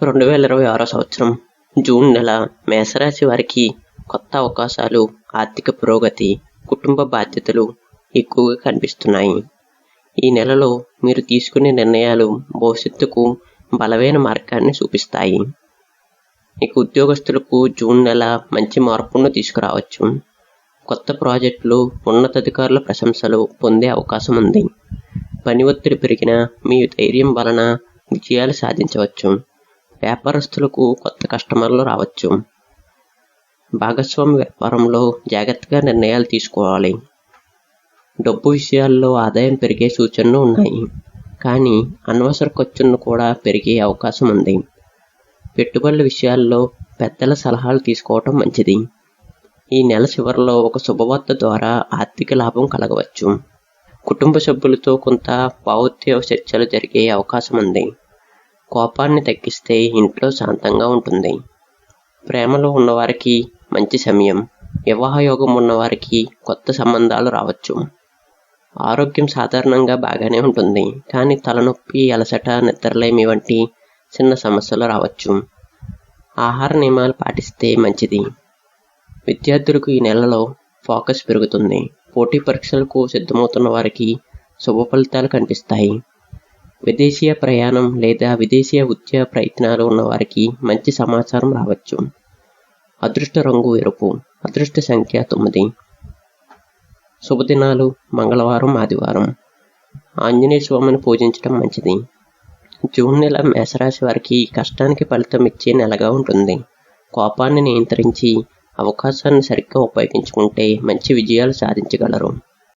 2026 సంవత్సరం జూన్ నెల మేషరాశి వారికి కొత్త అవకాశాలు, ఆర్థిక పురోగతి, కుటుంబ బాధ్యతలు ఎక్కువగా కనిపిస్తున్నాయి. ఈ నెలలో మీరు తీసుకునే నిర్ణయాలు భవిష్యత్తుకు బలమైన మార్గాన్ని చూపిస్తాయి. ఇక ఉద్యోగస్తులకు జూన్ నెల మంచి మార్పును తీసుకురావచ్చు. కొత్త ప్రాజెక్టులు, ఉన్నతాధికారుల ప్రశంసలు పొందే అవకాశం ఉంది. పని ఒత్తిడి పెరిగినా మీ ధైర్యం వలన విజయాలు సాధించవచ్చు. వ్యాపారస్తులకు కొత్త కస్టమర్లు రావచ్చు. భాగస్వామి వ్యాపారంలో జాగ్రత్తగా నిర్ణయాలు తీసుకోవాలి. డబ్బు విషయాల్లో ఆదాయం పెరిగే సూచనలు ఉన్నాయి, కానీ అనవసర ఖర్చులను కూడా పెరిగే అవకాశం ఉంది. పెట్టుబడుల విషయాల్లో పెద్దల సలహాలు తీసుకోవటం మంచిది. ఈ నెల చివరిలో ఒక శుభవార్త ద్వారా ఆర్థిక లాభం కలగవచ్చు. కుటుంబ సభ్యులతో కొంత భావోద్వేగ చర్చలు జరిగే అవకాశం ఉంది. కోపాన్ని తగ్గిస్తే ఇంట్లో శాంతంగా ఉంటుంది. ప్రేమలో ఉన్నవారికి మంచి సమయం. వివాహ యోగం ఉన్నవారికి కొత్త సంబంధాలు రావచ్చు. ఆరోగ్యం సాధారణంగా బాగానే ఉంటుంది, కానీ తలనొప్పి, అలసట, నిద్రలేమి వంటి చిన్న సమస్యలు రావచ్చు. ఆహార నియమాలు పాటిస్తే మంచిది. విద్యార్థులకు ఈ నెలలో ఫోకస్ పెరుగుతుంది. పోటీ పరీక్షలకు సిద్ధమవుతున్న వారికి శుభ ఫలితాలు కనిపిస్తాయి. విదేశీయ ప్రయాణం లేదా విదేశీయ ఉద్యోగ ప్రయత్నాలు ఉన్నవారికి మంచి సమాచారం రావచ్చు. అదృష్ట రంగు ఎరుపు. అదృష్ట సంఖ్య 9. శుభదినాలు మంగళవారం, ఆదివారం. ఆంజనేయ స్వామిని పూజించడం మంచిది. జూన్ నెల మేషరాశి వారికి కష్టానికి ఫలితం ఇచ్చే నెలగా ఉంటుంది. కోపాన్ని నియంత్రించి అవకాశాన్ని సరిగ్గా ఉపయోగించుకుంటే మంచి విజయాలు సాధించగలరు.